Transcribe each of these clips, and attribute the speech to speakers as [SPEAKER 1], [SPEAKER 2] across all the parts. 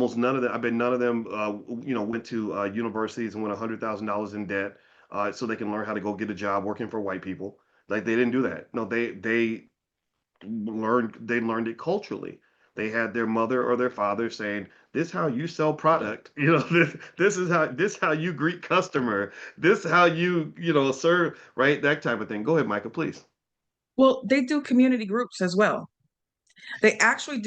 [SPEAKER 1] almost none of them. I bet none of them, went to universities and went $100,000 in debt, so they can learn how to go get a job working for white people. Like they didn't do that. No, they learned it culturally. They had their mother or their father saying, "This is how you sell product. This is how you greet customer. This is how serve, right? That type of thing." Go ahead, Michael, please.
[SPEAKER 2] Well, they do community groups as well. They actually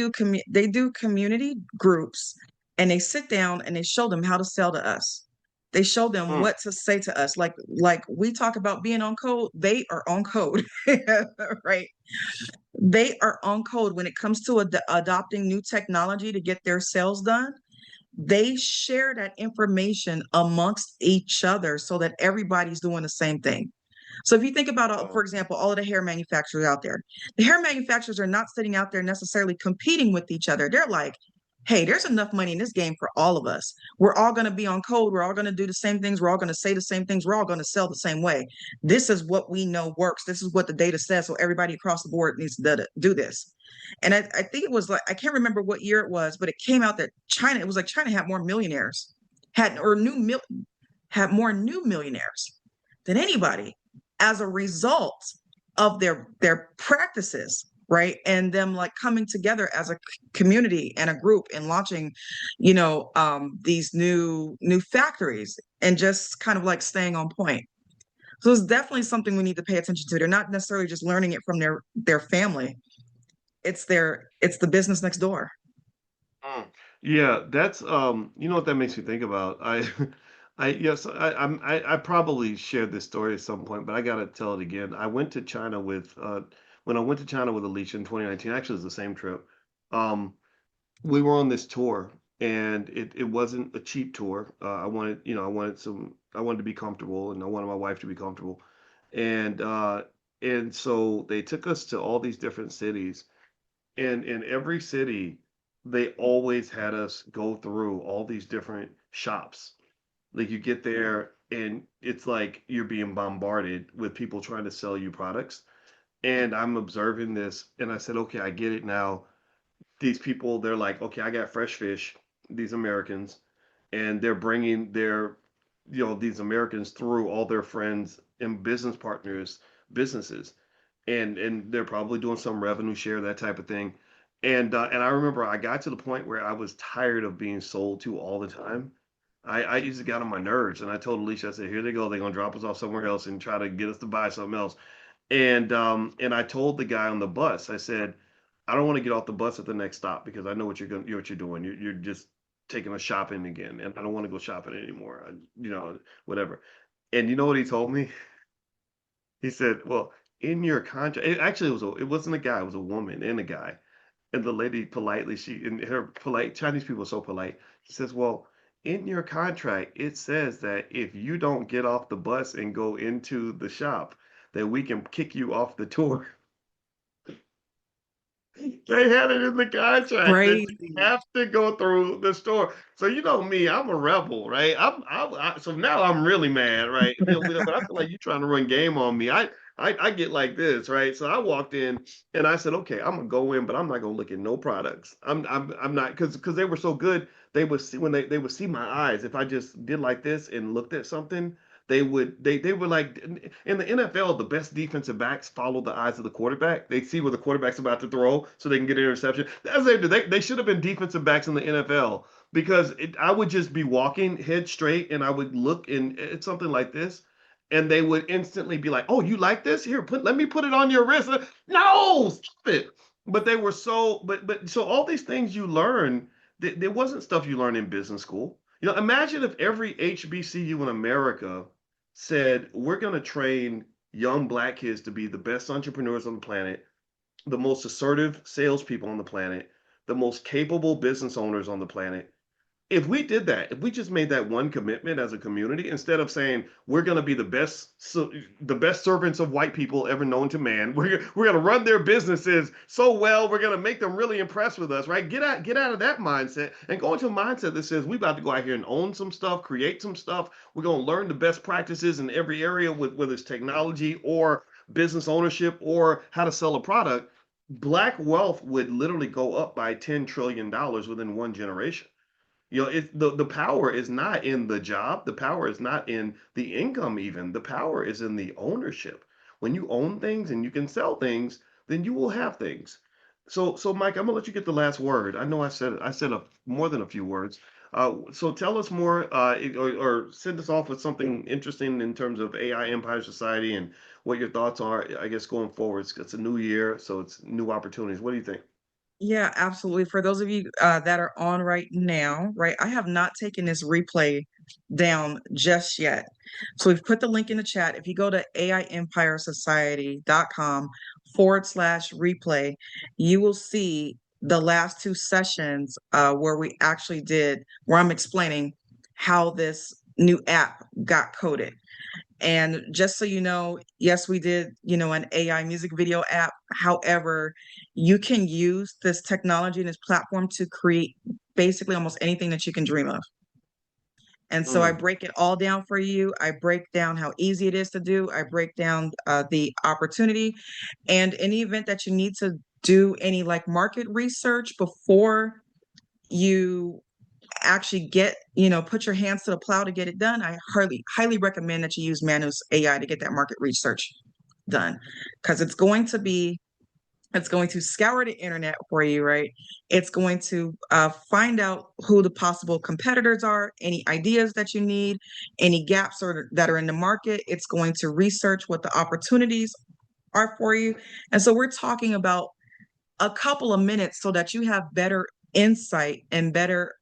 [SPEAKER 2] they do community groups, and they sit down and they show them how to sell to us. They show them
[SPEAKER 1] Mm.
[SPEAKER 2] what to say to us. Like we talk about being on code, they are on code. Right? They are on code when it comes to adopting new technology to get their sales done. They share that information amongst each other so that everybody's doing the same thing. So if you think about, for example, all of the hair manufacturers out there, the hair manufacturers are not sitting out there necessarily competing with each other. They're like, hey, there's enough money in this game for all of us. We're all going to be on code. We're all going to do the same things. We're all going to say the same things. We're all going to sell the same way. This is what we know works. This is what the data says. So everybody across the board needs to do this. And I think it was like, I can't remember what year it was, but it came out that China, it was like China had more millionaires, had more new millionaires than anybody as a result of their practices, right? And them like coming together as a community and a group and launching, these new factories and just kind of like staying on point. So it's definitely something we need to pay attention to. They're not necessarily just learning it from their family. It's the business next door.
[SPEAKER 1] Mm. Yeah, that's you know what that makes me think about. I yes, I probably shared this story at some point, but I gotta tell it again. When I went to China with Alicia in 2019, actually it was the same trip. Um, we were on this tour, and it wasn't a cheap tour. I wanted to be comfortable, and I wanted my wife to be comfortable. And so they took us to all these different cities, and in every city, they always had us go through all these different shops. Like you get there and it's like you're being bombarded with people trying to sell you products. And I'm observing this and I said, okay, I get it now. These people, they're like, okay, I got fresh fish, these Americans, and they're bringing these Americans through all their friends and business partners' businesses, and they're probably doing some revenue share, that type of thing. And I remember I got to the point where I was tired of being sold to all the time. I used to get on my nerves, and I told Alicia, I said, "Here they go. They're gonna drop us off somewhere else and try to get us to buy something else." And I told the guy on the bus, I said, "I don't want to get off the bus at the next stop because I know what you're doing. You're just taking us shopping again, and I don't want to go shopping anymore. Whatever." And you know what he told me? He said, "Well, in your contract." It wasn't a guy. It was a woman and a guy. And the lady politely, and her polite Chinese people are so polite. She says, "Well, in your contract, it says that if you don't get off the bus and go into the shop, that we can kick you off the tour." They had it in the contract that you
[SPEAKER 2] Crazy.
[SPEAKER 1] have to go through the store. So you know me, I'm a rebel, right? So now I'm really mad, right? But I feel like you're trying to run game on me. I get like this, right? So I walked in and I said, okay, I'm gonna go in, but I'm not gonna look at no products. I'm not because they were so good. They would see when they would see my eyes. If I just did like this and looked at something, they were like in the NFL, the best defensive backs follow the eyes of the quarterback. They see where the quarterback's about to throw so they can get an interception. That's they do. They should have been defensive backs in the NFL because I would just be walking head straight and I would look in at something like this and they would instantly be like, "Oh, you like this? Here, let me put it on your wrist." No, stop it. But they were so all these things you learn, there wasn't stuff you learn in business school. Imagine if every HBCU in America said, we're going to train young black kids to be the best entrepreneurs on the planet, the most assertive salespeople on the planet, the most capable business owners on the planet. If we did that, if we just made that one commitment as a community, instead of saying we're going to be the best servants of white people ever known to man, we're going to run their businesses so well, we're going to make them really impressed with us, right? Get out of that mindset and go into a mindset that says we about to go out here and own some stuff, create some stuff. We're going to learn the best practices in every area, whether it's technology or business ownership or how to sell a product. Black wealth would literally go up by $10 trillion within one generation. The power is not in the job. The power is not in the income even. The power is in the ownership. When you own things and you can sell things, then you will have things. So Mike, I'm gonna let you get the last word. I know I said more than a few words. So tell us more, or send us off with something interesting in terms of AI Empire Society and what your thoughts are, I guess, going forward. It's a new year, so it's new opportunities. What do you think?
[SPEAKER 2] Yeah, absolutely. For those of you that are on right now, right, I have not taken this replay down just yet. So we've put the link in the chat. If you go to AIEmpireSociety.com/replay, you will see the last two sessions where we actually where I'm explaining how this new app got coded. And just so you know, yes, we did, an AI music video app. However, you can use this technology and this platform to create basically almost anything that you can dream of. And so I
[SPEAKER 1] Mm,
[SPEAKER 2] break it all down for you. I break down how easy it is to do. I break down the opportunity. And any event that you need to do any like market research before you actually put your hands to the plow to get it done, I highly recommend that you use Manus AI to get that market research done, because it's going to scour the internet for you, right? It's going to find out who the possible competitors are, any ideas that you need, any gaps that are in the market. It's going to research what the opportunities are for you. And so we're talking about a couple of minutes so that you have better insight and better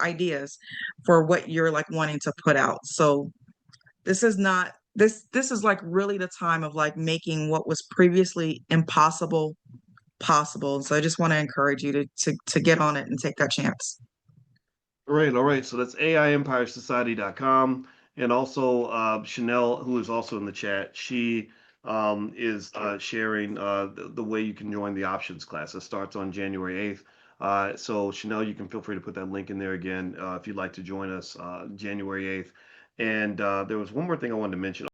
[SPEAKER 2] ideas for what you're like wanting to put out. So this is not this is like really the time of like making what was previously impossible possible. So I just want to encourage you to get on it and take that chance.
[SPEAKER 1] all right. So that's AIEmpireSociety.com. And also Chanel, who is also in the chat, she is sharing the way you can join the options class. It starts on January 8th. So Chanel, you can feel free to put that link in there again if you'd like to join us January 8th. And there was one more thing I wanted to mention.